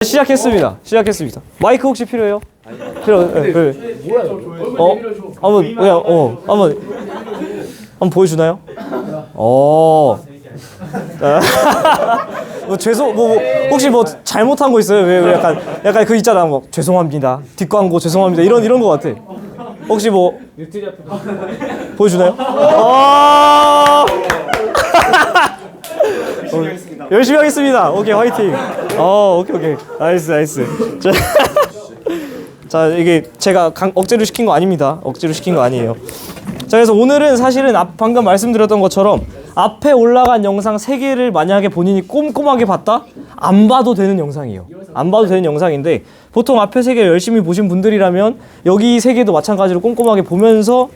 시작했습니다. 마이크 혹시 필요해요? 한번 보여주나요? 혹시 잘못한 거 있어요? 왜 약간 그 있잖아, 죄송합니다. 뒷광고 죄송합니다. 이런 거 같아. 혹시 보여주나요? 열심히 하겠습니다. 오케이, 화이팅. 오케이. 나이스. 자, 이게 제가 억지로 시킨 거 아닙니다. 억지로 시킨 거 아니에요. 자, 그래서 오늘은 사실은 방금 말씀드렸던 것처럼 앞에 올라간 영상 3개를 만약에 본인이 꼼꼼하게 봤다? 안 봐도 되는 영상이에요. 안 봐도 되는 영상인데 보통 앞에 3개 열심히 보신 분들이라면 여기 3개도 마찬가지로 꼼꼼하게 보면서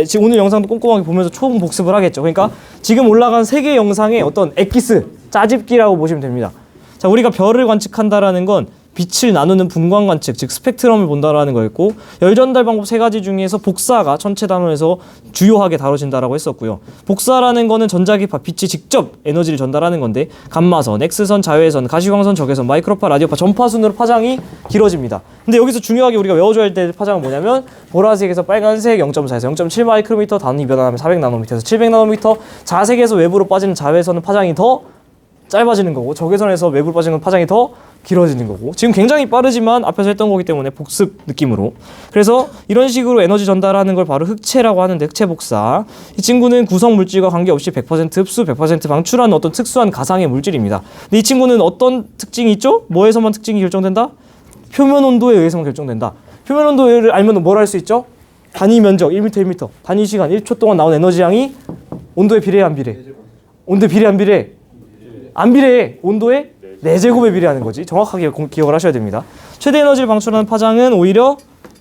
지금 오늘 영상도 꼼꼼하게 보면서 총 복습을 하겠죠. 그러니까 지금 올라간 3개 영상의 어떤 엑기스, 짜집기라고 보시면 됩니다. 자, 우리가 별을 관측한다라는 건 빛을 나누는 분광 관측, 즉 스펙트럼을 본다라는 거였고, 열 전달 방법 3가지 중에서 복사가 전체 단원에서 주요하게 다뤄진다라고 했었고요. 복사라는 거는 전자기파, 빛이 직접 에너지를 전달하는 건데 감마선, X선, 자외선, 가시광선, 적외선, 마이크로파, 라디오파, 전파순으로 파장이 길어집니다. 근데 여기서 중요하게 우리가 외워줘야 될 파장은 뭐냐면 보라색에서 빨간색 0.4에서 0.7 마이크로미터, 단위 변화하면 400나노미터에서 700나노미터, 자색에서 외부로 빠지는 자외선은 파장이 더 짧아지는 거고, 적외선에서 외부로 빠지는 파장이 더 길어지는 거고, 지금 굉장히 빠르지만 앞에서 했던 거기 때문에 복습 느낌으로. 그래서 이런 식으로 에너지 전달하는 걸 바로 흑체라고 하는데, 흑체 복사. 이 친구는 구성 물질과 관계없이 100% 흡수, 100% 방출하는 어떤 특수한 가상의 물질입니다. 근데 이 친구는 어떤 특징이 있죠? 뭐에서만 특징이 결정된다? 표면 온도에 의해서만 결정된다. 표면 온도를 알면 뭘 할 수 있죠? 단위 면적 1m 1m, 단위 시간 1초 동안 나온 에너지 양이 온도에 비례해 안 비례해? 온도에 비례해 안 비례해? 안 비례해. 온도에 4제곱에 비례하는 거지. 정확하게 기억을 하셔야 됩니다. 최대 에너지를 방출하는 파장은 오히려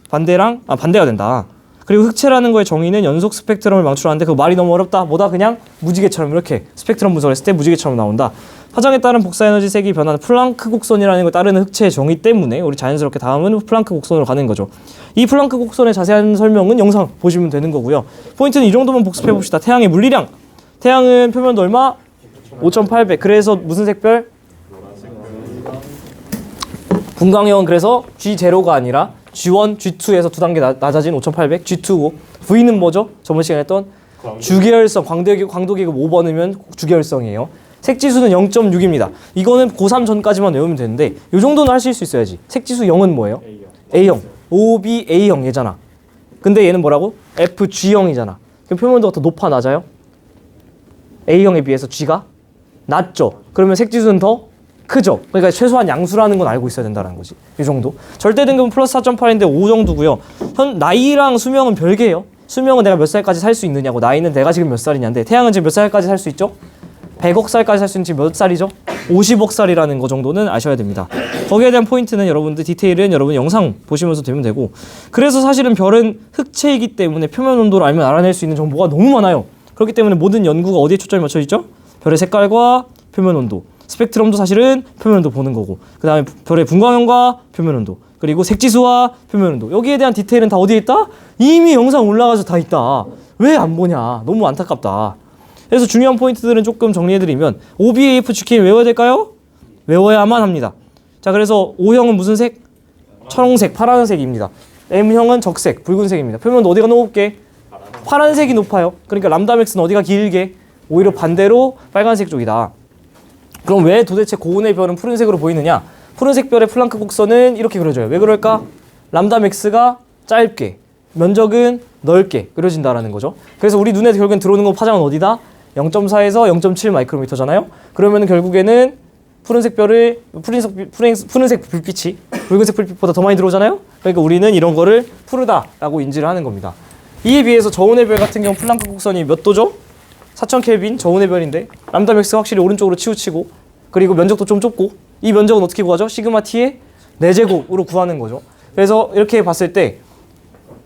반대가 된다. 그리고 흑체라는 거의 정의는 연속 스펙트럼을 방출하는데, 그거 말이 너무 어렵다. 뭐다? 그냥 무지개처럼 이렇게 스펙트럼 분석을 했을 때 무지개처럼 나온다. 파장에 따른 복사 에너지 색이 변하는 플랑크 곡선이라는 걸 따르는 흑체의 정의 때문에 우리 자연스럽게 다음은 플랑크 곡선으로 가는 거죠. 이 플랑크 곡선의 자세한 설명은 영상 보시면 되는 거고요. 포인트는 이 정도만 복습해 봅시다. 태양의 물리량. 태양은 표면도 얼마? 5,800. 그래서 무슨 색별? 분광형. 그래서 G0가 아니라 G1, G2에서 2단계 낮아진 5,800. G2고 V는 뭐죠? 저번 시간에 했던 주계열성. 광도기급 5번이면 주계열성이에요. 색지수는 0.6입니다. 이거는 고3 전까지만 외우면 되는데 이 정도는 하실 수 있어야지. 색지수 0은 뭐예요? A형. OB A형 얘잖아. 근데 얘는 뭐라고? FG형이잖아. 그럼 표면도가 더 높아, 낮아요? A형에 비해서 G가 낮죠. 그러면 색지수는 더 크죠. 그러니까 최소한 양수라는 건 알고 있어야 된다는 거지. 이 정도. 절대 등급은 플러스 4.8인데 5 정도고요. 나이랑 수명은 별개예요. 수명은 내가 몇 살까지 살 수 있느냐고, 나이는 내가 지금 몇 살이냐인데, 태양은 지금 몇 살까지 살 수 있죠? 100억 살까지 살 수 있는 지금 몇 살이죠? 50억 살이라는 거 정도는 아셔야 됩니다. 거기에 대한 포인트는 여러분들, 디테일은 여러분 영상 보시면서 되면 되고, 그래서 사실은 별은 흑체이기 때문에 표면 온도를 알면 알아낼 수 있는 정보가 너무 많아요. 그렇기 때문에 모든 연구가 어디에 초점이 맞춰 있죠? 별의 색깔과 표면 온도. 스펙트럼도 사실은 표면 온도 보는 거고, 그 다음에 별의 분광형과 표면 온도, 그리고 색지수와 표면 온도. 여기에 대한 디테일은 다 어디에 있다? 이미 영상 올라가서 다 있다. 왜 안 보냐? 너무 안타깝다. 그래서 중요한 포인트들은 조금 정리해드리면, OBAF GK는 외워야 될까요? 외워야만 합니다. 자, 그래서 O형은 무슨 색? 청색, 파란색입니다. M형은 적색, 붉은색입니다. 표면 온도 어디가 높게? 파란색이 높아요. 그러니까 람다 맥스는 어디가 길게? 오히려 반대로 빨간색 쪽이다. 그럼 왜 도대체 고온의 별은 푸른색으로 보이느냐? 푸른색 별의 플랑크 곡선은 이렇게 그려져요. 왜 그럴까? 람다 맥스가 짧게, 면적은 넓게 그려진다라는 거죠. 그래서 우리 눈에 결국엔 들어오는 거 파장은 어디다? 0.4에서 0.7 마이크로미터잖아요. 그러면 결국에는 푸른색 별을 푸른색 불빛이 붉은색 불빛보다 더 많이 들어오잖아요. 그러니까 우리는 이런 거를 푸르다라고 인지를 하는 겁니다. 이에 비해서 저온의 별 같은 경우 플랑크 곡선이 몇 도죠? 4000켈빈 저온의 별인데 람다 맥스가 확실히 오른쪽으로 치우치고, 그리고 면적도 좀 좁고, 이 면적은 어떻게 구하죠? 시그마 t의 4제곱으로 구하는 거죠. 그래서 이렇게 봤을 때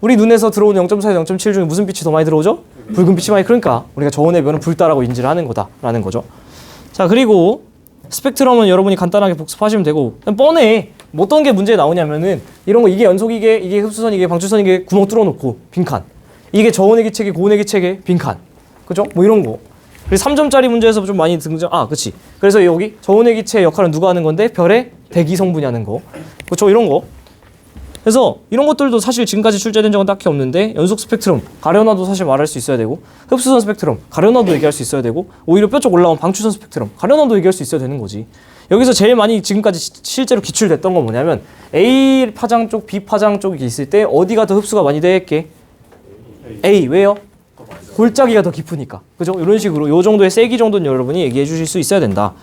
우리 눈에서 들어오는 0.4에서 0.7 중에 무슨 빛이 더 많이 들어오죠? 붉은 빛이 많이. 그러니까 우리가 저온의 별은 붉다라고 인지를 하는 거다라는 거죠. 자, 그리고 스펙트럼은 여러분이 간단하게 복습하시면 되고, 뻔해. 뭐 어떤 게 문제에 나오냐면은 이런 거, 이게 연속이게, 이게 흡수선, 이게 방출선, 이게 구멍 뚫어놓고 빈칸, 이게 저온의 기체계, 고온의 기체계, 빈칸, 그죠? 뭐 이런 거. 그래서 3점짜리 문제에서 좀 많이 등장. 그치. 그래서 여기 저온의 기체의 역할은 누가 하는 건데? 별의 대기 성분이라는 거. 그렇죠? 이런 거. 그래서 이런 것들도 사실 지금까지 출제된 적은 딱히 없는데 연속 스펙트럼, 가려놔도 사실 말할 수 있어야 되고 흡수선 스펙트럼, 가려놔도 얘기할 수 있어야 되고 오히려 뼈 쪽 올라온 방추선 스펙트럼, 가려놔도 얘기할 수 있어야 되는 거지. 여기서 제일 많이 지금까지 실제로 기출됐던 건 뭐냐면 A 파장 쪽, B 파장 쪽이 있을 때 어디가 더 흡수가 많이 되겠게? A. 왜요? 골짜기가 더 깊으니까. 그죠? 이런 식으로 요 정도의 세기 정도는 여러분이 얘기해 주실 수 있어야 된다.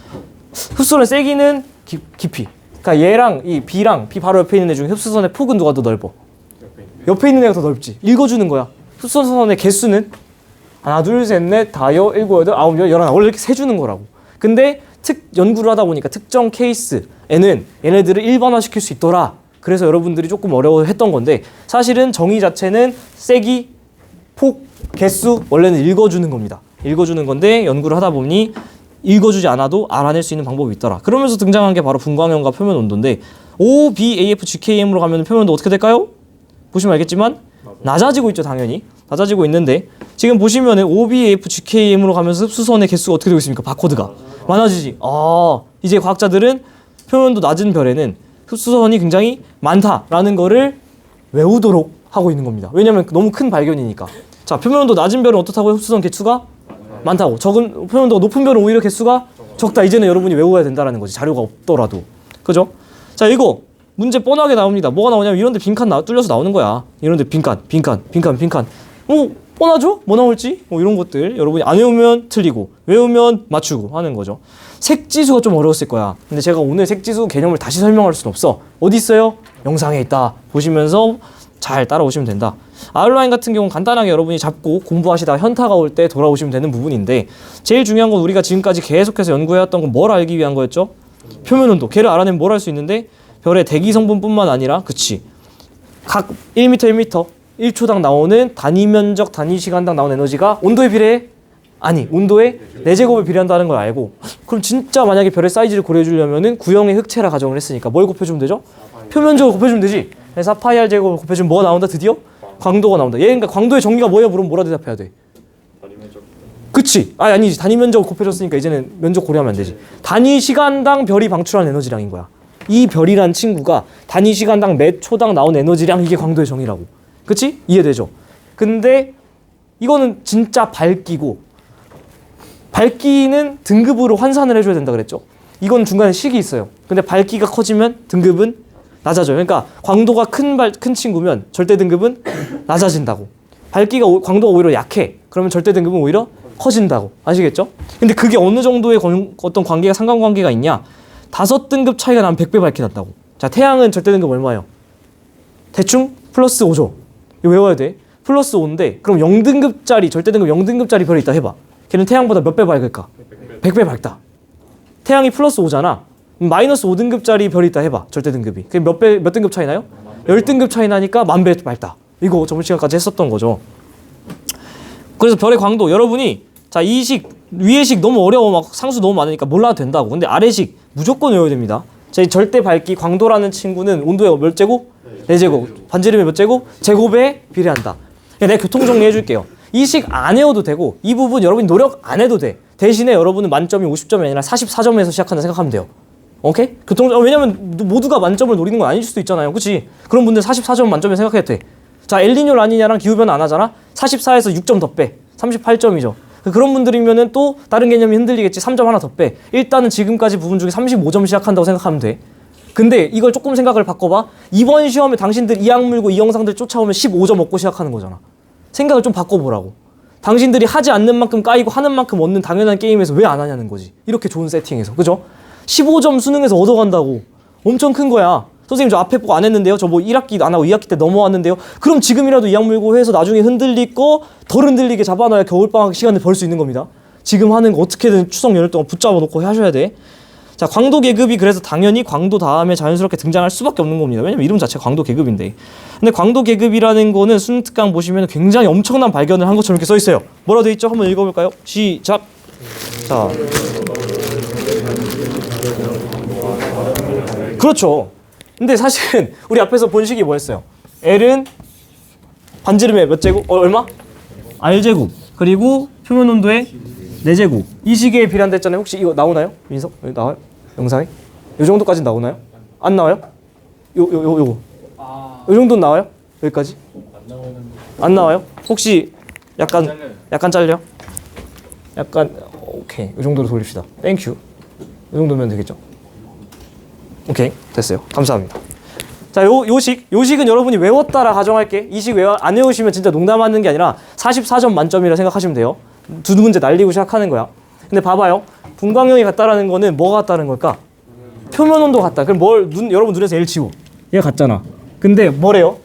흡수선의 세기는 깊이. 그러니까 얘랑 이 B랑 B 바로 옆에 있는 애 중에 흡수선의 폭은 누가 더 넓어? 옆에 있는 애가 더 넓지. 읽어주는 거야. 흡수선의 개수는 하나, 둘, 셋, 넷, 다여, 일곱, 여덟, 아홉, 열, 열하나. 원래 이렇게 세주는 거라고. 근데 연구를 하다 보니까 특정 케이스에는 얘네들을 일반화시킬 수 있더라. 그래서 여러분들이 조금 어려워했던 건데 사실은 정의 자체는 세기, 폭, 개수 원래는 읽어주는 겁니다. 읽어주는 건데 연구를 하다 보니 읽어주지 않아도 알아낼 수 있는 방법이 있더라. 그러면서 등장한 게 바로 분광형과 표면 온도인데 OBAF GKM으로 가면 표면 온도 어떻게 될까요? 보시면 알겠지만 낮아지고 있죠. 당연히 낮아지고 있는데 지금 보시면은 OBAF GKM으로 가면서 흡수선의 개수가 어떻게 되고 있습니까? 바코드가 많아지지. 이제 과학자들은 표면 온도 낮은 별에는 흡수선이 굉장히 많다라는 거를 외우도록 하고 있는 겁니다. 왜냐면 너무 큰 발견이니까. 자, 표면 온도 낮은 별은 어떻다고요? 흡수선 개수가 많다고. 적은 표면 온도가 높은 별은 오히려 개수가 적다. 이제는 여러분이 외워야 된다라는 거지. 자료가 없더라도. 그죠? 자, 이거 문제 뻔하게 나옵니다. 뭐가 나오냐면 이런데 빈칸 뚫려서 나오는 거야. 이런데 빈칸. 뻔하죠? 뭐 나올지? 이런 것들 여러분이 안 외우면 틀리고 외우면 맞추고 하는 거죠. 색지수가 좀 어려웠을 거야. 근데 제가 오늘 색지수 개념을 다시 설명할 수는 없어. 어디 있어요? 영상에 있다. 보시면서 잘 따라오시면 된다. 아웃라인 같은 경우는 간단하게 여러분이 잡고 공부하시다가 현타가 올 때 돌아오시면 되는 부분인데 제일 중요한 건 우리가 지금까지 계속해서 연구해왔던 건 뭘 알기 위한 거였죠? 표면 온도. 걔를 알아내면 뭘 할 수 있는데 별의 대기 성분뿐만 아니라 각 1m 1m 1초당 나오는 단위 면적 단위 시간당 나오는 에너지가 온도에 비례해? 아니, 온도에 4제곱에 비례한다는 걸 알고 그럼 진짜 만약에 별의 사이즈를 고려해 주려면은 구형의 흑체라 가정을 했으니까 뭘 곱해주면 되죠? 표면적을 곱해주면 되지. 그래서 4파이 제곱을 곱해주면 뭐가 나온다? 드디어? 광도가 나온다. 얘 그러니까 광도의 정의가 뭐야? 물으면 뭐라 대답해야 돼? 단위 면적. 그치? 아니지. 단위 면적을 곱해줬으니까 이제는 면적 고려하면 안 되지. 단위 시간당 별이 방출한 에너지량인 거야. 이 별이란 친구가 단위 시간당 몇 초당 나온 에너지량 이게 광도의 정의라고. 그치? 이해되죠? 근데 이거는 진짜 밝기고 밝기는 등급으로 환산을 해줘야 된다 그랬죠? 이건 중간에 식이 있어요. 근데 밝기가 커지면 등급은 낮아져요. 그러니까 광도가 큰 친구면 절대 등급은 낮아진다고. 광도가 오히려 약해. 그러면 절대 등급은 오히려 커진다고. 아시겠죠? 근데 그게 어느 정도의 어떤 관계가 상관관계가 있냐? 5등급 차이가 나면 100배 밝게 난다고. 자, 태양은 절대 등급 얼마예요? 대충 플러스 5죠. 이거 외워야 돼. 플러스 5인데 그럼 0등급짜리 절대 등급 0등급짜리 별이 있다 해봐. 걔는 태양보다 몇 배 밝을까? 100배 밝다. 태양이 플러스 5잖아. 마이너스 5등급짜리 별이 있다 해봐. 절대 등급이. 그게 몇 등급 차이 나요? 10등급 차이 나니까 10,000배 밝다. 이거 저번 시간까지 했었던 거죠. 그래서 별의 광도 여러분이 자, 이 식 위의 식 너무 어려워. 막 상수 너무 많으니까 몰라도 된다고. 근데 아래 식 무조건 외워야 됩니다. 자, 절대 밝기 광도라는 친구는 온도의 몇 제곱? 4제곱. 반지름의 몇 제곱? 제곱에 비례한다. 내가 교통 정리해 줄게요. 이 식 안 외워도 되고 이 부분 여러분이 노력 안 해도 돼. 대신에 여러분은 만점이 50점이 아니라 44점에서 시작한다 생각하면 돼요. 오케이? 왜냐면 모두가 만점을 노리는 건 아닐 수도 있잖아요. 그치? 그런 분들 44점 만점에 생각해도 돼. 자, 엘니뇨 라니냐랑 기후변화 안 하잖아? 44에서 6점 더 빼. 38점이죠. 그런 분들이면은 또 다른 개념이 흔들리겠지. 3점 하나 더 빼. 일단은 지금까지 부분 중에 35점 시작한다고 생각하면 돼. 근데 이걸 조금 생각을 바꿔봐. 이번 시험에 당신들 이 악물고 이 영상들 쫓아오면 15점 얻고 시작하는 거잖아. 생각을 좀 바꿔보라고. 당신들이 하지 않는 만큼 까이고 하는 만큼 얻는 당연한 게임에서 왜 안 하냐는 거지. 이렇게 좋은 세팅에서. 그죠? 15점 수능에서 얻어간다고. 엄청 큰 거야. 선생님 저 앞에 보고 안 했는데요. 저 뭐 1학기 안 하고 2학기 때 넘어왔는데요. 그럼 지금이라도 이 악물고 해서 나중에 흔들릴 거 덜 흔들리게 잡아놔야 겨울방학 시간을 벌 수 있는 겁니다. 지금 하는 거 어떻게든 추석 연휴 동안 붙잡아 놓고 하셔야 돼. 자, 광도 계급이 그래서 당연히 광도 다음에 자연스럽게 등장할 수밖에 없는 겁니다. 왜냐면 이름 자체가 광도 계급인데. 근데 광도 계급이라는 거는 수능 특강 보시면 굉장히 엄청난 발견을 한 것처럼 이렇게 써 있어요. 뭐라고 돼 있죠? 한번 읽어볼까요? 시작. 자, 그렇죠. 근데 사실은 우리 앞에서 본 식이 뭐였어요? L은 반지름의 몇 제곱? 얼마? R제곱. 그리고 표면 온도의 4제곱. 이 시계에 비례한다 했잖아요. 혹시 이거 나오나요? 민석? 여기 나와요? 영상에? 이 정도까지 나오나요? 안 나와요? 요거. 이 정도 나와요? 여기까지? 안 나와요? 혹시 약간 잘려? 약간 오케이. 이 정도로 돌립시다. 땡큐. 이 정도면 되겠죠? 오케이. 됐어요. 감사합니다. 자, 요식은 여러분이 외웠다라 가정할게. 이 식 안 외우시면 진짜 농담하는 게 아니라 44점 만점이라 생각하시면 돼요. 두 문제 날리고 시작하는 거야. 근데 봐봐요. 분광형이 같다라는 거는 뭐가 같다는 걸까? 표면 온도 같다. 그럼 여러분 눈에서 L 지워. 얘가 같잖아. 근데 뭐래요?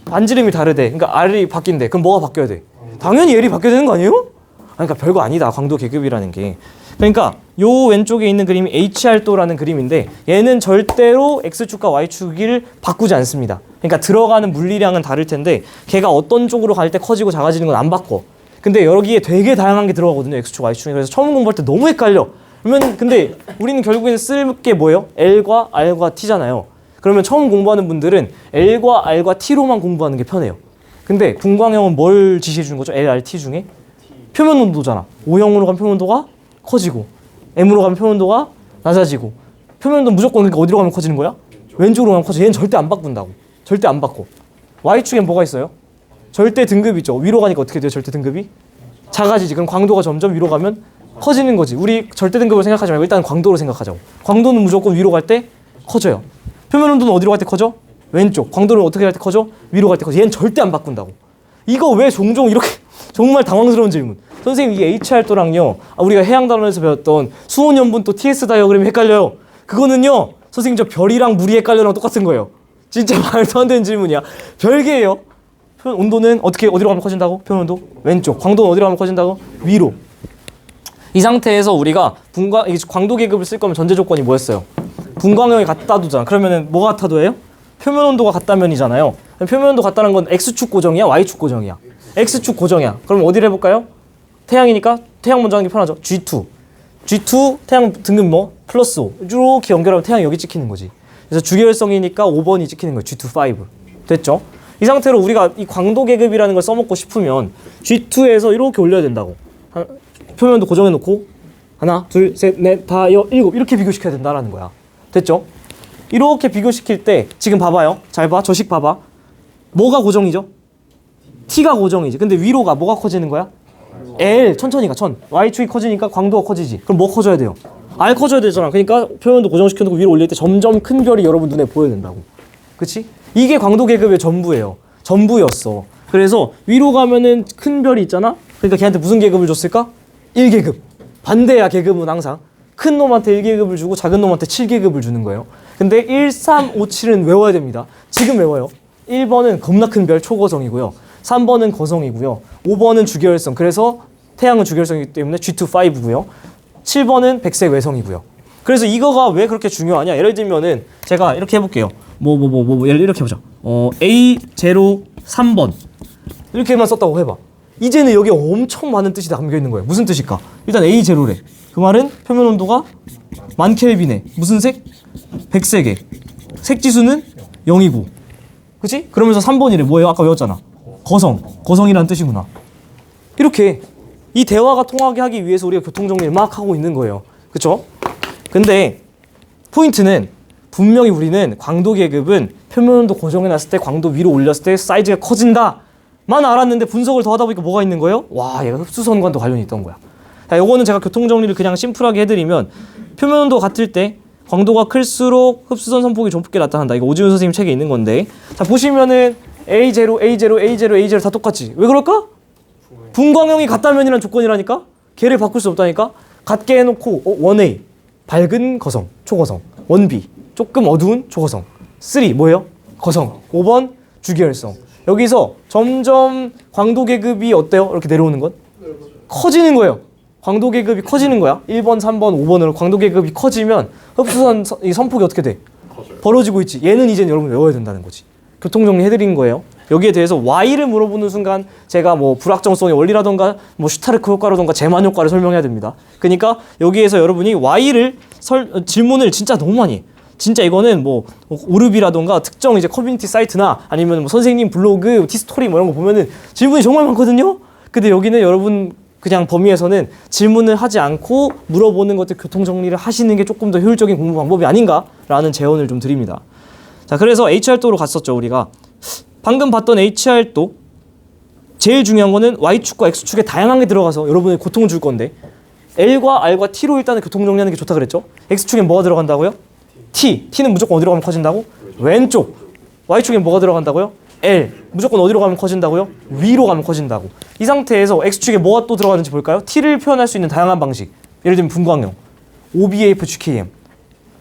반지름이 다르대. 그러니까 R이 바뀐대. 그럼 뭐가 바뀌어야 돼? 당연히 L이 바뀌어야 되는 거 아니에요? 그러니까 별거 아니다. 광도 계급이라는 게. 그러니까 요 왼쪽에 있는 그림이 HR도라는 그림인데 얘는 절대로 X축과 Y축을 바꾸지 않습니다. 그러니까 들어가는 물리량은 다를 텐데 걔가 어떤 쪽으로 갈 때 커지고 작아지는 건 안 바꿔. 근데 여기에 되게 다양한 게 들어가거든요. X축, Y축이. 그래서 처음 공부할 때 너무 헷갈려. 그러면 근데 우리는 결국에는 쓸 게 뭐예요? L과 R과 T잖아요. 그러면 처음 공부하는 분들은 L과 R과 T로만 공부하는 게 편해요. 근데 분광형은 뭘 지시해 주는 거죠? L, R, T 중에? 표면 온도잖아. O형으로 가면 표면 온도가 커지고 M으로 가면 표면 온도가 낮아지고 표면 온도 무조건 그러니까 어디로 가면 커지는 거야? 왼쪽으로 가면 커져. 얘는 절대 안 바꾼다고. 절대 안 바꿔. Y축엔 뭐가 있어요? 절대 등급이 있죠. 위로 가니까 어떻게 돼요? 절대 등급이? 작아지지. 그럼 광도가 점점 위로 가면 커지는 거지. 우리 절대 등급을 생각하지 말고 일단 광도로 생각하자고. 광도는 무조건 위로 갈 때 커져요. 표면 온도는 어디로 갈 때 커져? 왼쪽. 광도는 어떻게 갈 때 커져? 위로 갈 때 커져. 얘는 절대 안 바꾼다고. 이거 왜 종종 이렇게 정말 당황스러운 질문. 선생님 이 HR도랑요 우리가 해양단원에서 배웠던 수온연분 또 TS 다이어그램이 헷갈려요. 그거는요 선생님 저 별이랑 물이 헷갈려랑 똑같은 거예요. 진짜 말도 안 되는 질문이야. 별개예요. 표면 온도는 어디로 가면 커진다고? 표면 온도? 왼쪽. 광도는 어디로 가면 커진다고? 위로. 이 상태에서 우리가 광도 계급을 쓸 거면 전제 조건이 뭐였어요? 분광형이 같다도잖아. 그러면은 뭐가 같다도예요? 표면 온도가 같다면이잖아요. 표면 온도 같다는 건 X축 고정이야? Y축 고정이야? X축 고정이야. 그럼 어디를 해볼까요? 태양이니까 태양 먼저 하는 게 편하죠. G2 태양 등급 뭐? 플러스 5 이렇게 연결하면 태양이 여기 찍히는 거지. 그래서 주계열성이니까 5번이 찍히는 거예요. G2, 5 됐죠? 이 상태로 우리가 이 광도 계급이라는 걸 써먹고 싶으면 G2에서 이렇게 올려야 된다고. 표면도 고정해놓고 하나, 둘, 셋, 넷, 다, 일곱 이렇게 비교시켜야 된다라는 거야. 됐죠? 이렇게 비교시킬 때 지금 봐봐요. 잘 봐. 저식 봐봐. 뭐가 고정이죠? T가 고정이지. 근데 위로가 뭐가 커지는 거야? L 천천히 가. Y축이 커지니까 광도가 커지지. 그럼 뭐 커져야 돼요? R 커져야 되잖아. 그러니까 표면도 고정시켜놓고 위로 올릴 때 점점 큰 별이 여러분 눈에 보여야 된다고. 그치? 이게 광도 계급의 전부예요. 전부였어. 그래서 위로 가면은 큰 별이 있잖아. 그러니까 걔한테 무슨 계급을 줬을까? 1계급. 반대야. 계급은 항상 큰 놈한테 1계급을 주고 작은 놈한테 7계급을 주는 거예요. 근데 1, 3, 5, 7은 외워야 됩니다. 지금 외워요. 1번은 겁나 큰 별 초거성이고요. 3번은 거성이고요. 5번은 주계열성. 그래서 태양은 주계열성이기 때문에 G2, 5고요. 7번은 백색 외성이고요. 그래서 이거가 왜 그렇게 중요하냐? 예를 들면은 제가 이렇게 해볼게요. 예를 이렇게 해보자. A0, 3번 이렇게만 썼다고 해봐. 이제는 여기 엄청 많은 뜻이 담겨 있는 거예요. 무슨 뜻일까? 일단 A0래. 그 말은 표면 온도가 1000켈빈에 무슨 색? 백색에 색지수는 0이고 그치? 그러면서 3번이래. 뭐예요? 아까 외웠잖아. 거성이라는 뜻이구나. 이렇게 이 대화가 통하게 하기 위해서 우리가 교통정리를 막 하고 있는 거예요. 그쵸? 근데 포인트는 분명히 우리는 광도 계급은 표면온도 고정해놨을 때 광도 위로 올렸을 때 사이즈가 커진다 만 알았는데 분석을 더 하다 보니까 뭐가 있는 거예요? 와, 얘가 흡수선과도 관련이 있던 거야. 자, 요거는 제가 교통정리를 그냥 심플하게 해드리면 표면온도 같을 때 광도가 클수록 흡수선 선폭이 좁게 나타난다. 이거 오지훈 선생님 책에 있는 건데, 자 보시면은 A0, A0, A0, A0 다 똑같지. 왜 그럴까? 분광형이 같다면이란 조건이라니까? 걔를 바꿀 수 없다니까? 같게 해놓고 1A 밝은 거성, 초거성. 1B 조금 어두운 초거성. 3 뭐예요? 거성. 5번 주계열성. 여기서 점점 광도 계급이 어때요? 이렇게 내려오는 건? 커지는 거예요. 광도 계급이 커지는 거야. 1번, 3번, 5번으로 광도 계급이 커지면 흡수선 이 선폭이 어떻게 돼? 벌어지고 있지. 얘는 이제 여러분 외워야 된다는 거지. 교통정리 해드린 거예요. 여기에 대해서 Y를 물어보는 순간 제가 뭐 불확정성의 원리라던가 뭐 슈타르크 효과라던가 제만 효과를 설명해야 됩니다. 그러니까 여기에서 여러분이 Y를 질문을 진짜 너무 많이 해. 진짜 이거는 뭐 오르비라던가 특정 이제 커뮤니티 사이트나 아니면 뭐 선생님 블로그, 티스토리 뭐 이런 거 보면은 질문이 정말 많거든요. 근데 여기는 여러분 그냥 범위에서는 질문을 하지 않고 물어보는 것들 교통 정리를 하시는 게 조금 더 효율적인 공부 방법이 아닌가라는 제언을 좀 드립니다. 자, 그래서 HR도로 갔었죠, 우리가. 방금 봤던 HR도 제일 중요한 거는 Y축과 X축에 다양하게 들어가서 여러분의 고통을 줄 건데 L과 R과 T로 일단은 교통 정리하는 게 좋다 그랬죠. X축엔 뭐가 들어간다고요? T. T는 무조건 어디로 가면 커진다고? 왼쪽. Y축엔 뭐가 들어간다고요? L. 무조건 어디로 가면 커진다고요? 위로 가면 커진다고. 이 상태에서 X축에 뭐가 또 들어가는지 볼까요? T를 표현할 수 있는 다양한 방식. 예를 들면 분광형. OBAF GKM.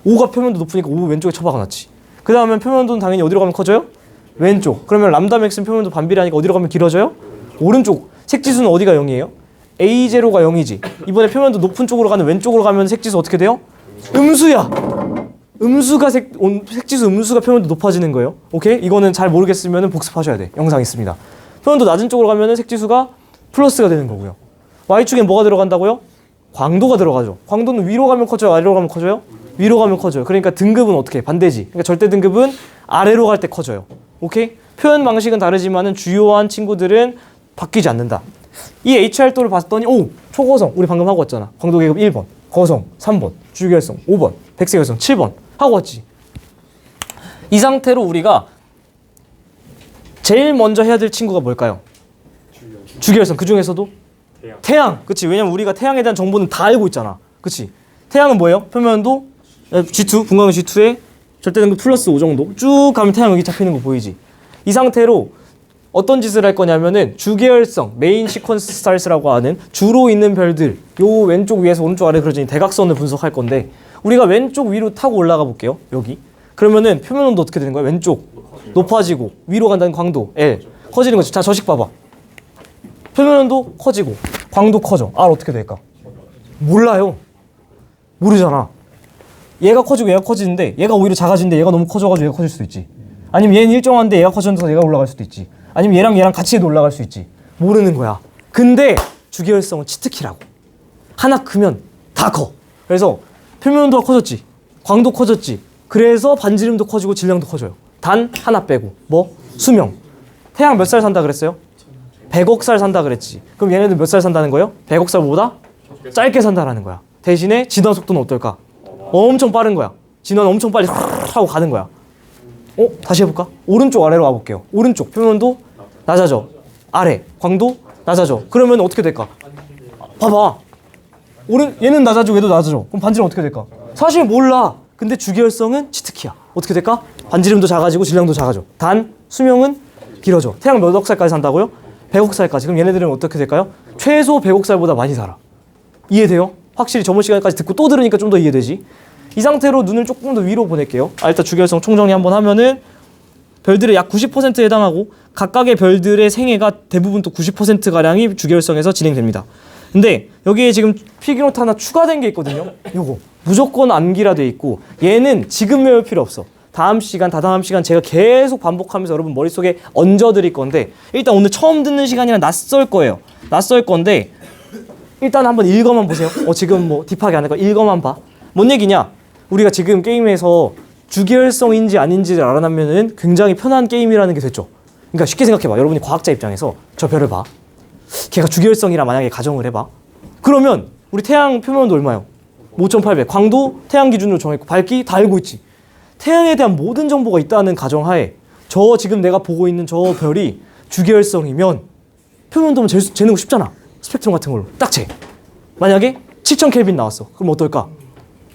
O가 표면도 높으니까 O 왼쪽에 처박아놨지. 그 다음에 표면도는 당연히 어디로 가면 커져요? 왼쪽. 그러면 람다 맥스는 표면도 반비례하니까 어디로 가면 길어져요? 오른쪽. 색지수는 어디가 0이에요? A0가 0이지. 이번에 표면도 높은 쪽으로 가는 왼쪽으로 가면 색지수 어떻게 돼요? 음수야. 음수가 색지수 음수가 표면도 높아지는 거예요. 오케이? 이거는 잘 모르겠으면 복습하셔야 돼. 영상 있습니다. 표면도 낮은 쪽으로 가면 색지수가 플러스가 되는 거고요. Y축엔 뭐가 들어간다고요? 광도가 들어가죠. 광도는 위로 가면 커져요? 아래로 가면 커져요? 위로 가면 커져요. 그러니까 등급은 어떻게 해? 반대지. 그러니까 절대 등급은 아래로 갈 때 커져요. 오케이? 표현 방식은 다르지만은 주요한 친구들은 바뀌지 않는다. 이 HR도를 봤더니 초거성 우리 방금 하고 왔잖아. 광도 계급 1번, 거성 3번, 주결성 5번, 백색결성 7번 하고 왔지. 이 상태로 우리가 제일 먼저 해야 될 친구가 뭘까요? 주결성. 그 중에서도 태양. 그치? 왜냐면 우리가 태양에 대한 정보는 다 알고 있잖아. 그치? 태양은 뭐예요? 표면도 G2, 분광형 G2에 절대등급 플러스 5 정도 쭉 가면 태양 여기 잡히는 거 보이지? 이 상태로 어떤 짓을 할 거냐면은 주계열성, 메인 시퀀스 스타일스라고 하는 주로 있는 별들 요 왼쪽 위에서 오른쪽 아래 그려진 대각선을 분석할 건데 우리가 왼쪽 위로 타고 올라가 볼게요. 여기. 그러면은 표면 온도 어떻게 되는 거야? 왼쪽 높아지고 위로 간다는 광도 L 커지는 거지. 자, 저식 봐봐. 표면 온도 커지고 광도 커져. R 어떻게 될까? 몰라요. 모르잖아. 얘가 커지고 얘가 커지는데 얘가 오히려 작아지는데 얘가 너무 커져가지고 얘가 커질 수도 있지. 아니면 얘는 일정한데 얘가 커져서 얘가 올라갈 수도 있지. 아니면 얘랑 같이 해도 올라갈 수 있지. 모르는 거야. 근데 주계열성은 치트키라고. 하나 크면 다 커. 그래서 표면 온도가 커졌지. 광도 커졌지. 그래서 반지름도 커지고 질량도 커져요. 단 하나 빼고. 뭐? 수명. 태양 몇 살 산다 그랬어요? 100억 살 산다 그랬지. 그럼 얘네들 몇 살 산다는 거예요? 100억 살보다 짧게 산다라는 거야. 대신에 진화 속도는 어떨까? 엄청 빠른 거야. 진화는 엄청 빨리 하고 가는 거야. 다시 해볼까? 오른쪽 아래로 와볼게요. 오른쪽 표면도 낮아져. 아래 광도 낮아져. 그러면 어떻게 될까? 봐봐. 얘는 낮아지고 얘도 낮아져. 그럼 반지름 어떻게 될까? 사실 몰라. 근데 주계열성은 치트키야. 어떻게 될까? 반지름도 작아지고 질량도 작아져. 단 수명은 길어져. 태양 몇 억 살까지 산다고요? 100억 살까지. 그럼 얘네들은 어떻게 될까요? 최소 100억 살보다 많이 살아. 이해돼요? 확실히 저번 시간까지 듣고 또 들으니까 좀 더 이해되지? 이 상태로 눈을 조금 더 위로 보낼게요. 일단 주계열성 총정리 한번 하면은 별들의 약 90%에 해당하고 각각의 별들의 생애가 대부분 또 90%가량이 주계열성에서 진행됩니다. 근데 여기에 지금 필기노트 하나 추가된 게 있거든요. 요거 무조건 암기라 돼 있고 얘는 지금 외울 필요 없어. 다음 시간, 다다음 시간 제가 계속 반복하면서 여러분 머릿속에 얹어드릴 건데 일단 오늘 처음 듣는 시간이라 낯설 거예요. 낯설 건데 일단 한번 읽어만 보세요. 지금 뭐 딥하게 안 할까? 읽어만 봐. 뭔 얘기냐? 우리가 지금 게임에서 주계열성인지 아닌지를 알아내면은 굉장히 편한 게임이라는 게 됐죠. 그러니까 쉽게 생각해봐. 여러분이 과학자 입장에서 저 별을 봐. 걔가 주계열성이라 만약에 가정을 해봐. 그러면 우리 태양 표면온도 얼마예요? 5,800. 광도 태양 기준으로 정했고 밝기 다 알고 있지. 태양에 대한 모든 정보가 있다는 가정하에 저 지금 내가 보고 있는 저 별이 주계열성이면 표면온도면 재는 거 쉽잖아. 스펙트럼 같은 걸로 딱 재. 만약에 7000 켈빈 나왔어. 그럼 어떨까?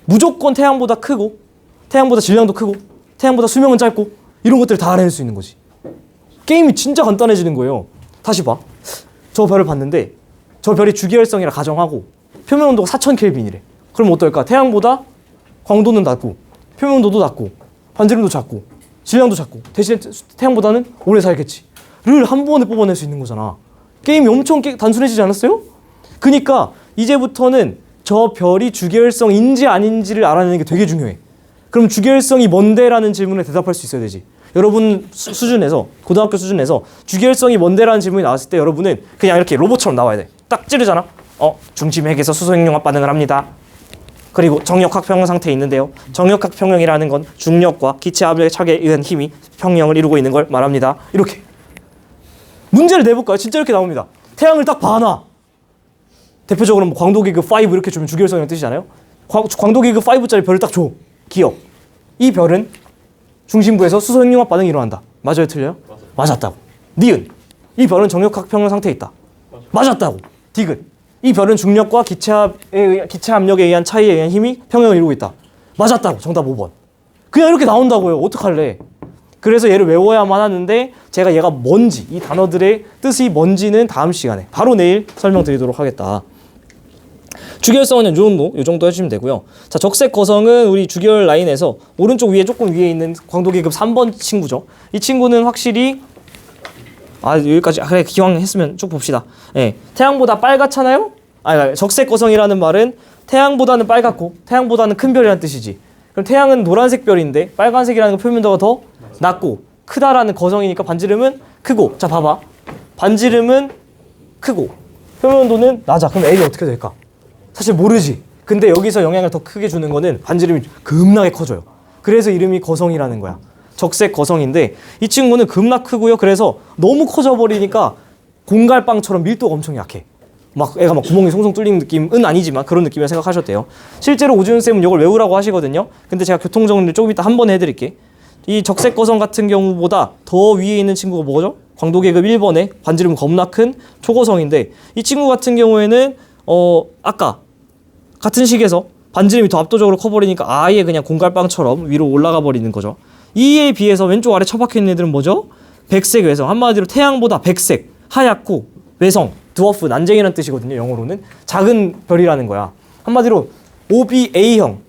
무조건 태양보다 크고 태양보다 질량도 크고 태양보다 수명은 짧고 이런 것들을 다 알아낼 수 있는 거지. 게임이 진짜 간단해지는 거예요. 다시 봐. 저 별을 봤는데 저 별이 주계열성이라 가정하고 표면 온도가 4000 켈빈이래. 그럼 어떨까? 태양보다 광도는 낮고 표면 온도도 낮고 반지름도 작고 질량도 작고 대신에 태양보다는 오래 살겠지. 를 한 번에 뽑아낼 수 있는 거잖아. 게임이 엄청 단순해지지 않았어요? 그러니까 이제부터는 저 별이 주계열성인지 아닌지를 알아내는 게 되게 중요해. 그럼 주계열성이 뭔데라는 질문에 대답할 수 있어야 되지. 여러분 수준에서 고등학교 수준에서 주계열성이 뭔데라는 질문이 나왔을 때 여러분은 그냥 이렇게 로봇처럼 나와야 돼. 딱 찌르잖아. 중심핵에서 수소행용합 반응을 합니다. 그리고 정력학 평형 상태에 있는데요. 정력학 평형이라는 건 중력과 기체 압력의 차에 의한 힘이 평형을 이루고 있는 걸 말합니다. 이렇게 문제를 내볼까요? 진짜 이렇게 나옵니다. 태양을 딱 봐놔. 대표적으로 뭐 광도기급 5 이렇게 주면 주기율성이라는 뜻이잖아요. 광도기급 5짜리 별을 딱 줘. 기억. 이 별은 중심부에서 수소핵융합 반응이 일어난다. 맞아요, 틀려요? 맞았다고. 니은. 이 별은 정력학 평형 상태에 있다. 맞았다고. 디귿. 이 별은 중력과 기체 압력에 의한 차이에 의한 힘이 평형을 이루고 있다. 맞았다고. 정답 5번. 그냥 이렇게 나온다고요. 어떡할래? 그래서 얘를 외워야만 하는데 제가 얘가 뭔지, 이 단어들의 뜻이 뭔지는 다음 시간에 바로 내일 설명드리도록 하겠다. 주기율성은 이 정도 해주시면 되고요. 자, 적색 거성은 우리 주기율 라인에서 오른쪽 위에 조금 위에 있는 광도기급 3번 친구죠. 이 친구는 확실히 여기까지 그래 기왕 했으면 쭉 봅시다. 예, 태양보다 빨갛잖아요. 적색 거성이라는 말은 태양보다는 빨갛고 태양보다는 큰 별이라는 뜻이지. 그럼 태양은 노란색 별인데 빨간색이라는 거 표면도가 더 낮고 크다라는 거성이니까 반지름은 크고. 자, 봐봐. 반지름은 크고 표면도는 낮아. 그럼 L이 어떻게 될까? 사실 모르지. 근데 여기서 영향을 더 크게 주는 거는 반지름이 급나게 커져요. 그래서 이름이 거성이라는 거야. 적색 거성인데 이 친구는 급나 크고요. 그래서 너무 커져 버리니까 공갈빵처럼 밀도가 엄청 약해. 애가 구멍이 송송 뚫리는 느낌은 아니지만 그런 느낌이라 생각하셔도 돼요. 실제로 오준쌤은 이걸 외우라고 하시거든요. 근데 제가 교통정리를 조금 이따 한 번 해드릴게. 이 적색 거성 같은 경우보다 더 위에 있는 친구가 뭐죠? 광도계급 1번에 반지름 겁나 큰 초거성인데 이 친구 같은 경우에는 아까 같은 식에서 반지름이 더 압도적으로 커버리니까 아예 그냥 공갈빵처럼 위로 올라가 버리는 거죠. 이에 비해서 왼쪽 아래 처박혀 있는 애들은 뭐죠? 백색 외성. 한마디로 태양보다 백색, 하얗고 외성, 드워프, 난쟁이라는 뜻이거든요. 영어로는 작은 별이라는 거야. 한마디로 OBA형,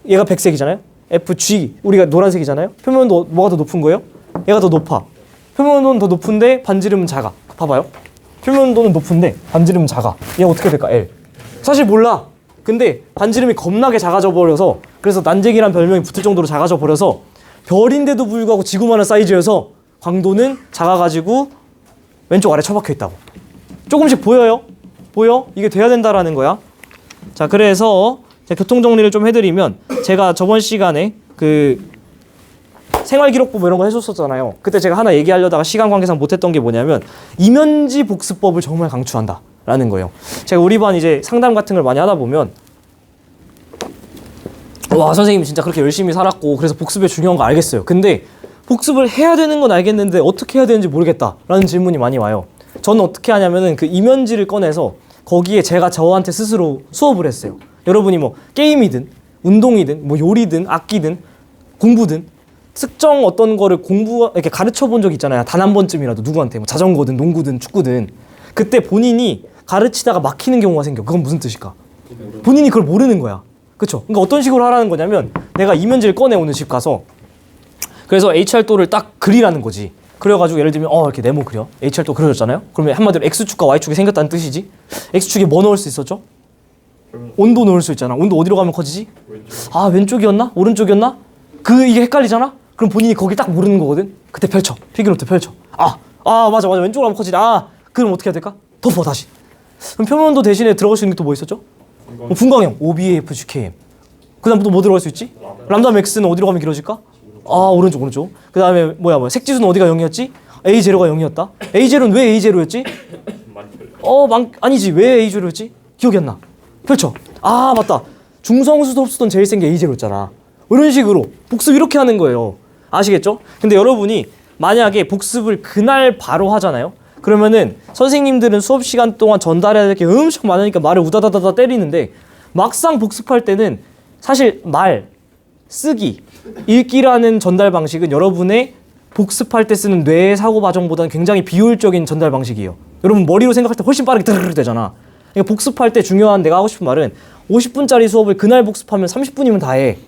얘가 백색이잖아요. FG, 우리가 노란색이잖아요. 표면도 뭐가 더 높은 거예요? 얘가 더 높아. 표면도는 더 높은데 반지름은 작아. 봐봐요. 표면도는 높은데 반지름은 작아. 얘 어떻게 될까? L. 사실 몰라. 근데 반지름이 겁나게 작아져 버려서 그래서 난쟁이란 별명이 붙을 정도로 작아져 버려서 별인데도 불구하고 지구만한 사이즈여서 광도는 작아가지고 왼쪽 아래 처박혀 있다고. 조금씩 보여요? 보여? 이게 돼야 된다라는 거야. 자, 그래서 교통정리를 좀 해드리면 제가 저번 시간에 생활기록부 이런 거 해줬었잖아요. 그때 제가 하나 얘기하려다가 시간 관계상 못했던 게 뭐냐면 이면지 복습법을 정말 강추한다라는 거예요. 제가 우리 반 이제 상담 같은 걸 많이 하다 보면 와, 선생님이 진짜 그렇게 열심히 살았고 그래서 복습이 중요한 거 알겠어요. 근데 복습을 해야 되는 건 알겠는데 어떻게 해야 되는지 모르겠다라는 질문이 많이 와요. 저는 어떻게 하냐면은 그 이면지를 꺼내서 거기에 제가 저한테 스스로 수업을 했어요. 여러분이 뭐 게임이든 운동이든 뭐 요리든 악기든 공부든 특정 어떤 거를 이렇게 가르쳐 본 적 있잖아요. 단 한 번쯤이라도 누구한테 뭐 자전거든 농구든 축구든 그때 본인이 가르치다가 막히는 경우가 생겨. 그건 무슨 뜻일까? 본인이 그걸 모르는 거야. 그쵸? 그러니까 어떤 식으로 하라는 거냐면 내가 이면지를 꺼내 오늘 집 가서 그래서 HR도를 딱 그리라는 거지. 그래가지고 예를 들면 이렇게 네모 그려. HR도 그려졌잖아요. 그러면 한마디로 X축과 Y축이 생겼다는 뜻이지. X축에 뭐 넣을 수 있었죠? 온도 넣을 수 있잖아. 온도 어디로 가면 커지지? 왼쪽이었나? 오른쪽이었나? 이게 헷갈리잖아? 그럼 본인이 거기 딱 모르는 거거든? 그때 펼쳐. 피규노트 펼쳐. 맞아. 왼쪽으로 가면 커지지. 그럼 어떻게 해야 될까? 덮어, 다시. 그럼 표면도 대신에 들어갈 수 있는 게 또 뭐 있었죠? 분광형. OBAFGKM. 그 다음 또 뭐 들어갈 수 있지? 람다 맥스는 어디로 가면 길어질까? 오른쪽. 그 다음에 뭐야. 색지수는 어디가 0이었지? A0가 0이었다. A0는 왜 A0였지? 아니지. 왜 A0였지? 기억이 안 나. 펼쳐. 맞다. 중성수도 흡수돈 제일 센 게 A0였잖아. 이런 식으로 복습 이렇게 하는 거예요. 아시겠죠? 근데 여러분이 만약에 복습을 그날 바로 하잖아요. 그러면은 선생님들은 수업 시간 동안 전달해야 될 게 엄청 많으니까 말을 우다다다다 때리는데 막상 복습할 때는 사실 말, 쓰기, 읽기라는 전달 방식은 여러분의 복습할 때 쓰는 뇌의 사고 과정보다는 굉장히 비효율적인 전달 방식이에요. 여러분 머리로 생각할 때 훨씬 빠르게 드르르 되잖아. 그러니까 복습할 때 중요한 내가 하고 싶은 말은 50분짜리 수업을 그날 복습하면 30분이면 다 해.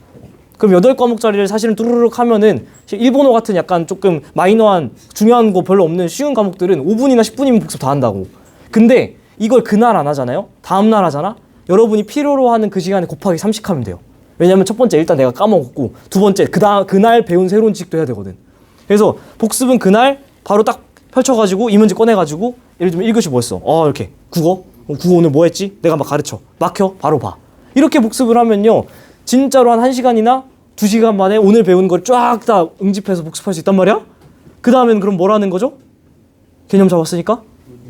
그럼 8과목짜리를 사실은 뚜루룩 하면은 일본어 같은 약간 조금 마이너한 중요한 거 별로 없는 쉬운 과목들은 5분이나 10분이면 복습 다 한다고. 근데 이걸 그날 안 하잖아요? 다음날 하잖아? 여러분이 필요로 하는 그 시간에 곱하기 30 하면 돼요. 왜냐면 첫 번째 일단 내가 까먹었고 두 번째 그날 배운 새로운 지식도 해야 되거든. 그래서 복습은 그날 바로 딱 펼쳐가지고 이문제 꺼내가지고 예를 들면 1교시 뭐였어? 이렇게 국어 오늘 뭐 했지? 내가 막 가르쳐. 막혀? 바로 봐. 이렇게 복습을 하면요. 진짜로 한 1시간이나 2시간 만에 오늘 배운 걸 쫙 다 응집해서 복습할 수 있단 말이야? 그 다음에는 그럼 뭐라는 거죠? 개념 잡았으니까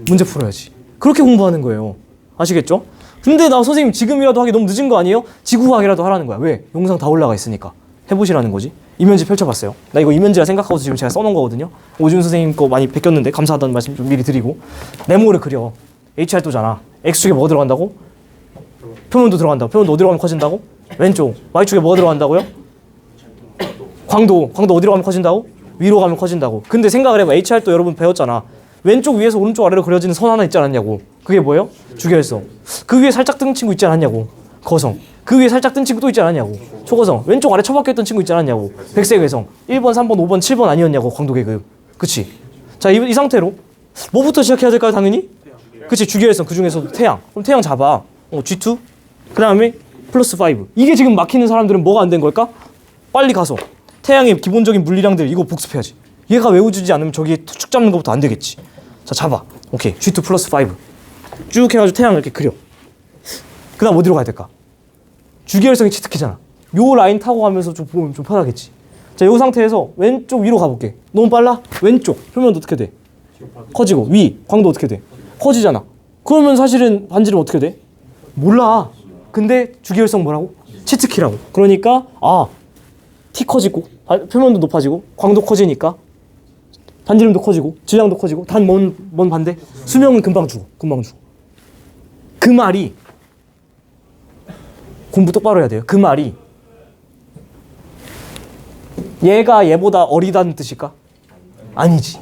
문제 풀어야지. 그렇게 공부하는 거예요. 아시겠죠? 근데 나 선생님 지금이라도 하기 너무 늦은 거 아니에요? 지구과학이라도 하라는 거야. 왜? 영상 다 올라가 있으니까. 해보시라는 거지. 이면지 펼쳐봤어요. 나 이거 이면지라 생각하고 지금 제가 써놓은 거거든요. 오준 선생님 거 많이 베꼈는데 감사하다는 말씀 좀 미리 드리고. 네모를 그려. HR도잖아. X축에 뭐가 들어간다고? 표면도 들어간다고. 표면도 어디로 가면 커진다고? 왼쪽. Y축에 뭐가 들어간다고요? 광도. 광도 어디로 가면 커진다고? 위로 가면 커진다고. 근데 생각을 해봐. HR도 여러분 배웠잖아. 왼쪽 위에서 오른쪽 아래로 그려지는 선 하나 있지 않았냐고. 그게 뭐예요? 주결성. 그 위에 살짝 뜬 친구 있지 않았냐고. 거성. 그 위에 살짝 뜬 친구 또 있지 않았냐고. 초거성. 왼쪽 아래 처박혀있던 친구 있지 않았냐고. 백색외성. 1번, 3번, 5번, 7번 아니었냐고. 광도계급. 그치? 자, 이 상태로 뭐부터 시작해야 될까요? 당연히? 그치? 주결성. 그 중에서도 태양. 그럼 태양 잡아. G2. 그 다음에 플러스 5. 이게 지금 막히는 사람들은 뭐가 안 된 걸까? 빨리 가서 태양의 기본적인 물리량들 이거 복습해야지. 얘가 외워주지 않으면 저기에 축 잡는 것부터 안 되겠지. 자, 잡아. 오케이. G2 플러스 5. 쭉 해가지고 태양을 이렇게 그려. 그 다음 어디로 가야 될까? 주기혈성이 치트키잖아. 요 라인 타고 가면서 좀 보면 좀 편하겠지. 자, 요 상태에서 왼쪽 위로 가볼게. 너무 빨라? 왼쪽. 표면도 어떻게 돼? 커지고. 위. 광도 어떻게 돼? 커지잖아. 그러면 사실은 반지름 어떻게 돼? 몰라. 근데 주기혈성 뭐라고? 치트키라고. 그러니까 T 커지고 표면도 높아지고 광도 커지니까 반지름도 커지고 질량도 커지고 단 뭔 반대? 수명은 금방 죽어. 금방 죽어. 그 말이 공부 똑바로 해야 돼요. 그 말이 얘가 얘보다 어리다는 뜻일까? 아니지.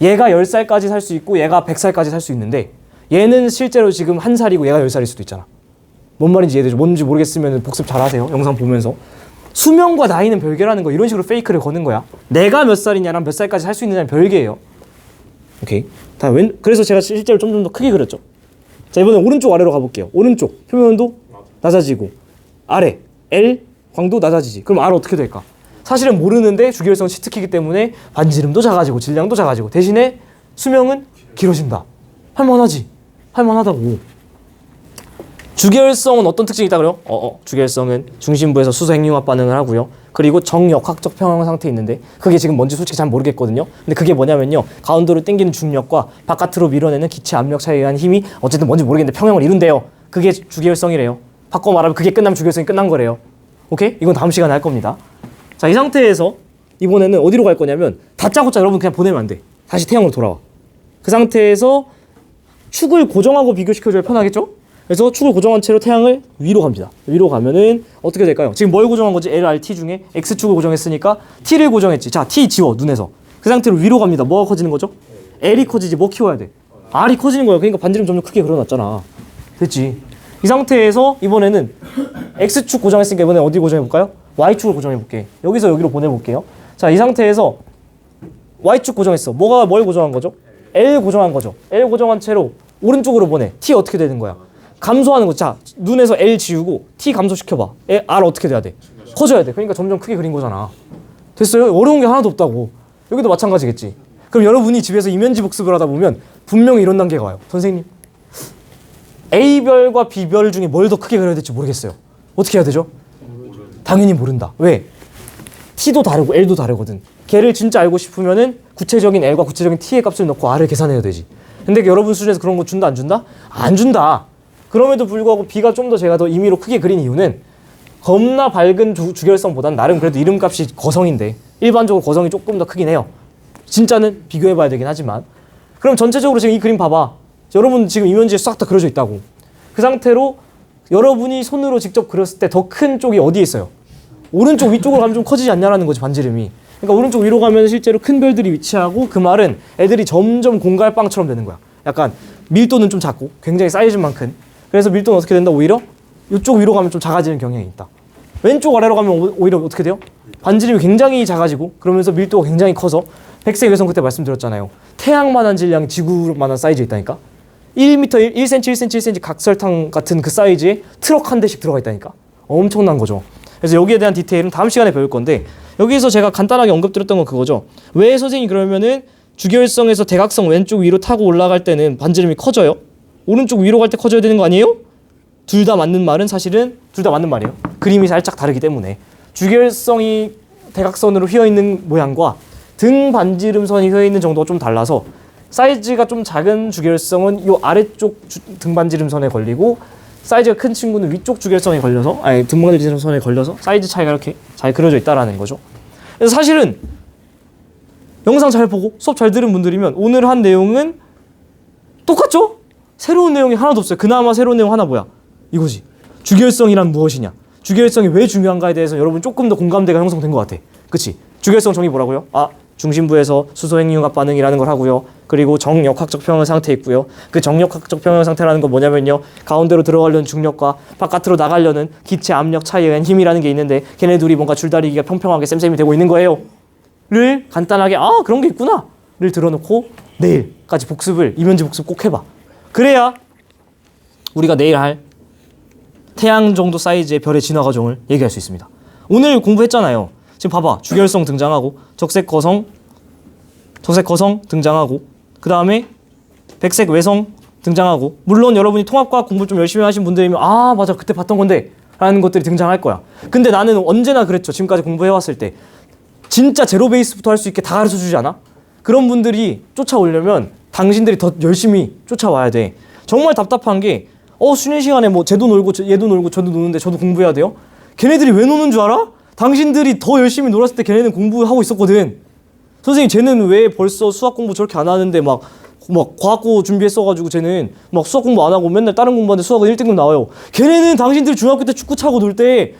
얘가 10살까지 살 수 있고 얘가 100살까지 살 수 있는데 얘는 실제로 지금 1살이고 얘가 10살일 수도 있잖아. 뭔 말인지 이해되죠? 뭔지 모르겠으면 복습 잘 하세요. 영상 보면서. 수명과 나이는 별개라는 거. 이런 식으로 페이크를 거는 거야. 내가 몇 살이냐랑 몇 살까지 살 수 있느냐는 별개예요. 오케이. 그래서 제가 실제로 좀 더 크게 그렸죠. 자, 이번엔 오른쪽 아래로 가볼게요. 오른쪽 표면도 낮아지고 아래 L 광도 낮아지지. 그럼 R 어떻게 될까? 사실은 모르는데 주기혈성 치트키기 때문에 반지름도 작아지고 질량도 작아지고 대신에 수명은 길어진다. 할만하지? 할만하다고. 주계열성은 어떤 특징이 있다 그래요? 주계열성은 중심부에서 수소 핵융합 반응을 하고요. 그리고 정역학적 평형 상태에 있는데 그게 지금 뭔지 솔직히 잘 모르겠거든요. 근데 그게 뭐냐면요. 가운데로 당기는 중력과 바깥으로 밀어내는 기체 압력 차이에 의한 힘이 어쨌든 뭔지 모르겠는데 평형을 이룬대요. 그게 주계열성이래요. 바꿔 말하면 그게 끝나면 주계열성이 끝난 거래요. 오케이? 이건 다음 시간에 할 겁니다. 자, 이 상태에서 이번에는 어디로 갈 거냐면 다짜고짜 여러분 그냥 보내면 안 돼. 다시 태양으로 돌아와. 그 상태에서 축을 고정하고 비교시켜줘야 편하겠죠? 그래서 축을 고정한 채로 태양을 위로 갑니다. 위로 가면은 어떻게 될까요? 지금 뭘 고정한 거지? LRT 중에 X축을 고정했으니까 T를 고정했지. 자, T 지워 눈에서. 그 상태로 위로 갑니다. 뭐가 커지는 거죠? L이 커지지. 뭐 키워야 돼? R이 커지는 거예요. 그러니까 반지름 점점 크게 그려놨잖아. 됐지? 이 상태에서 이번에는 X축 고정했으니까 이번에 어디 고정해볼까요? Y축을 고정해볼게. 여기서 여기로 보내볼게요. 자, 이 상태에서 Y축 고정했어. 뭘 고정한 거죠? L 고정한 거죠. L 고정한 채로 오른쪽으로 보내. T 어떻게 되는 거야? 감소하는 거. 자, 눈에서 L 지우고 T 감소시켜봐. R 어떻게 돼야 돼? 커져야 돼. 그러니까 점점 크게 그린 거잖아. 됐어요? 어려운 게 하나도 없다고. 여기도 마찬가지겠지. 그럼 여러분이 집에서 이면지 복습을 하다 보면 분명히 이런 단계가 와요. 선생님, A별과 B별 중에 뭘 더 크게 그려야 될지 모르겠어요. 어떻게 해야 되죠? 당연히 모른다. 왜? T도 다르고 L도 다르거든. 걔를 진짜 알고 싶으면은 구체적인 L과 구체적인 T의 값을 넣고 R을 계산해야 되지. 근데 여러분 수준에서 그런 거 준다 안 준다? 안 준다. 그럼에도 불구하고 B가 좀 더 제가 더 임의로 크게 그린 이유는 겁나 밝은 주결성보단 나름 그래도 이름값이 거성인데 일반적으로 거성이 조금 더 크긴 해요. 진짜는 비교해봐야 되긴 하지만. 그럼 전체적으로 지금 이 그림 봐봐. 여러분 지금 이면지에 싹 다 그려져 있다고. 그 상태로 여러분이 손으로 직접 그렸을 때 더 큰 쪽이 어디에 있어요? 오른쪽 위쪽으로 가면 좀 커지지 않냐라는 거지, 반지름이. 그러니까 오른쪽 위로 가면 실제로 큰 별들이 위치하고, 그 말은 애들이 점점 공갈빵처럼 되는 거야. 약간 밀도는 좀 작고 굉장히 사이즈만 큰. 그래서 밀도는 어떻게 된다? 오히려 이쪽 위로 가면 좀 작아지는 경향이 있다. 왼쪽 아래로 가면 오히려 어떻게 돼요? 반지름이 굉장히 작아지고 그러면서 밀도가 굉장히 커서 백색 외선 그때 말씀드렸잖아요. 태양만한 질량이 지구만한 사이즈에 있다니까. 1m, 1cm, 1cm, 1cm 각설탕 같은 그 사이즈에 트럭 한 대씩 들어가 있다니까. 엄청난 거죠. 그래서 여기에 대한 디테일은 다음 시간에 배울 건데, 여기에서 제가 간단하게 언급드렸던 건 그거죠. 왜 선생님이 그러면은 주결성에서 대각성 왼쪽 위로 타고 올라갈 때는 반지름이 커져요? 오른쪽 위로 갈 때 커져야 되는 거 아니에요? 둘 다 맞는 말은 사실은 둘 다 맞는 말이에요. 그림이 살짝 다르기 때문에. 주결성이 대각선으로 휘어있는 모양과 등 반지름선이 휘어있는 정도가 좀 달라서 사이즈가 좀 작은 주계열성은 이 아래쪽 등반지름선에 걸리고 사이즈가 큰 친구는 위쪽 주계열선에 걸려서 등반지름선에 걸려서 사이즈 차이가 이렇게 잘 그려져 있다라는 거죠. 그래서 사실은 영상 잘 보고 수업 잘 들은 분들이면 오늘 한 내용은 똑같죠? 새로운 내용이 하나도 없어요. 그나마 새로운 내용 하나 뭐야? 이거지. 주계열성이란 무엇이냐? 주계열성이 왜 중요한가에 대해서 여러분 조금 더 공감대가 형성된 것 같아. 그치? 주계열성 정의 뭐라고요? 중심부에서 수소행융합 반응이라는 걸 하고요. 그리고 정역학적 평형 상태 있고요. 그 정역학적 평형 상태라는 건 뭐냐면요. 가운데로 들어가려는 중력과 바깥으로 나가려는 기체 압력 차이에 의한 힘이라는 게 있는데 걔네 둘이 뭔가 줄다리기가 평평하게 쌤쌤이 되고 있는 거예요. 를 간단하게 그런 게 있구나 를 들어놓고 내일까지 복습을 이면지 복습 꼭 해봐. 그래야 우리가 내일 할 태양 정도 사이즈의 별의 진화 과정을 얘기할 수 있습니다. 오늘 공부했잖아요. 지금 봐봐. 주계열성 등장하고 적색 거성 등장하고 그 다음에 백색 외성 등장하고 물론 여러분이 통합과학 공부 좀 열심히 하신 분들이면 맞아 그때 봤던 건데 라는 것들이 등장할 거야. 근데 나는 언제나 그랬죠. 지금까지 공부해왔을 때 진짜 제로 베이스부터 할 수 있게 다 가르쳐주지 않아? 그런 분들이 쫓아오려면 당신들이 더 열심히 쫓아와야 돼. 정말 답답한 게 쉬는 시간에 뭐 쟤도 놀고 얘도 놀고 저도 노는데 저도 공부해야 돼요? 걔네들이 왜 노는 줄 알아? 당신들이 더 열심히 놀았을 때 걔네는 공부하고 있었거든. 선생님 쟤는 왜 벌써 수학 공부 저렇게 안 하는데 막 과학고 준비했어가지고 쟤는 막 수학 공부 안 하고 맨날 다른 공부하는데 수학은 1등급 나와요. 걔네는 당신들 중학교 때 축구 차고 놀 때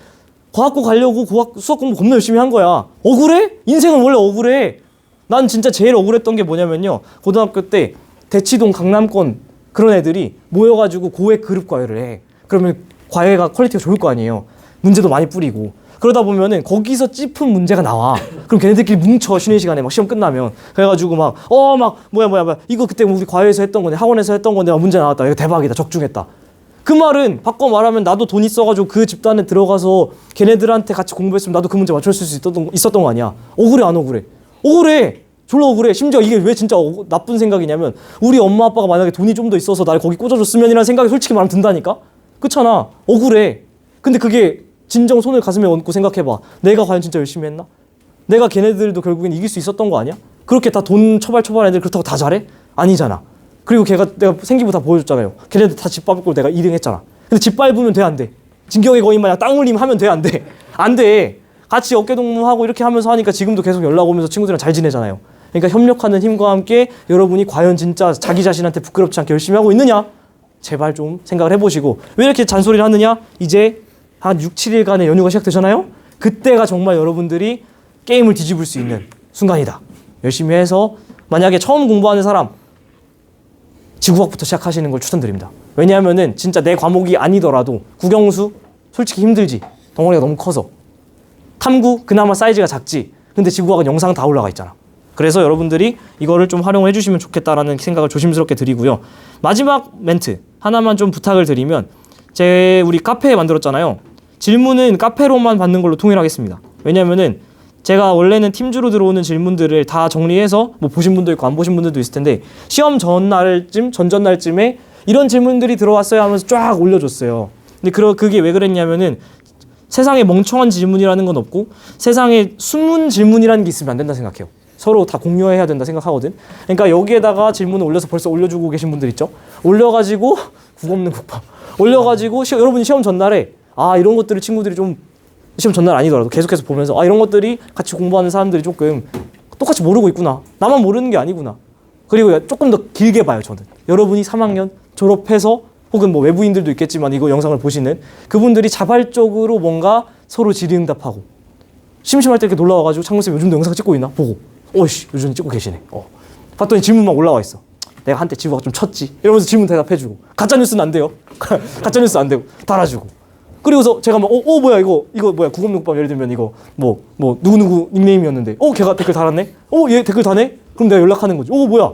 과학고 가려고 수학 공부 겁나 열심히 한 거야. 억울해? 인생은 원래 억울해. 난 진짜 제일 억울했던 게 뭐냐면요. 고등학교 때 대치동 강남권 그런 애들이 모여가지고 고액 그룹 과외를 해. 그러면 과외가 퀄리티가 좋을 거 아니에요. 문제도 많이 뿌리고. 그러다 보면은 거기서 찝은 문제가 나와. 그럼 걔네들끼리 뭉쳐 쉬는 시간에 막 시험 끝나면 그래가지고 뭐야 이거 그때 우리 과외에서 했던 건데 학원에서 했던 건데 문제 나왔다. 이거 대박이다. 적중했다. 그 말은 바꿔 말하면 나도 돈 있어가지고 그 집단에 들어가서 걔네들한테 같이 공부했으면 나도 그 문제 맞출 수 있었던 거 아니야. 억울해 안 억울해? 억울해. 졸라 억울해. 심지어 이게 왜 진짜 나쁜 생각이냐면 우리 엄마 아빠가 만약에 돈이 좀 더 있어서 날 거기 꽂아줬으면이라는 생각이 솔직히 말하면 든다니까? 그렇잖아. 억울해. 근데 그게 진정 손을 가슴에 얹고 생각해봐. 내가 과연 진짜 열심히 했나? 내가 걔네들도 결국엔 이길 수 있었던 거 아니야? 그렇게 다 돈 처발 애들 그렇다고 다 잘해? 아니잖아. 그리고 내가 생기부 다 보여줬잖아요. 걔네들 다 집 밟고 내가 2등 했잖아. 근데 집 밟으면 돼 안 돼? 진격의 거인 마냥 땅 물림 하면 돼 안 돼? 안 돼. 같이 어깨동무하고 이렇게 하면서 하니까 지금도 계속 연락 오면서 친구들이랑 잘 지내잖아요. 그러니까 협력하는 힘과 함께 여러분이 과연 진짜 자기 자신한테 부끄럽지 않게 열심히 하고 있느냐? 제발 좀 생각을 해보시고. 왜 이렇게 잔소리를 하느냐? 이제 한 6, 7일간의 연휴가 시작되잖아요? 그때가 정말 여러분들이 게임을 뒤집을 수 있는 순간이다. 열심히 해서 만약에 처음 공부하는 사람 지구과학부터 시작하시는 걸 추천드립니다. 왜냐하면은 진짜 내 과목이 아니더라도 국영수 솔직히 힘들지. 덩어리가 너무 커서. 탐구 그나마 사이즈가 작지. 근데 지구과학은 영상 다 올라가 있잖아. 그래서 여러분들이 이거를 좀 활용을 해주시면 좋겠다라는 생각을 조심스럽게 드리고요. 마지막 멘트 하나만 좀 부탁을 드리면 우리 카페 만들었잖아요. 질문은 카페로만 받는 걸로 통일하겠습니다. 왜냐면은 제가 원래는 팀주로 들어오는 질문들을 다 정리해서 뭐 보신 분도 있고 안 보신 분들도 있을 텐데 시험 전전날쯤에 이런 질문들이 들어왔어요 하면서 쫙 올려줬어요. 근데 그게 왜 그랬냐면은 세상에 멍청한 질문이라는 건 없고 세상에 숨은 질문이라는 게 있으면 안 된다 생각해요. 서로 다 공유해야 된다 생각하거든. 그러니까 여기에다가 질문을 올려서 벌써 올려주고 계신 분들 있죠. 올려가지고 국 없는 국밥 올려가지고 여러분이 시험 전날에 이런 것들을 친구들이 좀 시험 전날 아니더라도 계속해서 보면서 이런 것들이 같이 공부하는 사람들이 조금 똑같이 모르고 있구나. 나만 모르는 게 아니구나. 그리고 조금 더 길게 봐요. 저는 여러분이 3학년 졸업해서 혹은 뭐 외부인들도 있겠지만 이거 영상을 보시는 그분들이 자발적으로 뭔가 서로 질의응답하고 심심할 때 이렇게 놀라와가지고 창문쌤 요즘도 영상 찍고 있나? 보고 요즘 찍고 계시네. 봤더니 질문만 올라와 있어. 내가 한때 지구과학 좀 쳤지 이러면서 질문 대답해주고 가짜뉴스는 안 돼요. 가짜뉴스 안 되고 달아주고. 그리고서 제가 막 뭐야 이거 뭐야 국업육밥 예를 들면 이거 뭐 누구누구 닉네임이었는데 걔가 댓글 달았네. 얘 댓글 다네. 그럼 내가 연락하는 거지. 뭐야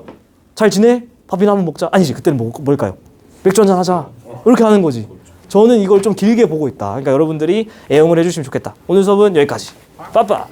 잘 지내? 밥이나 한번 먹자. 아니지 그때는 뭘까요? 맥주 한잔 하자. 이렇게 하는 거지. 저는 이걸 좀 길게 보고 있다. 그러니까 여러분들이 애용을 해주시면 좋겠다. 오늘 수업은 여기까지. 빠빠.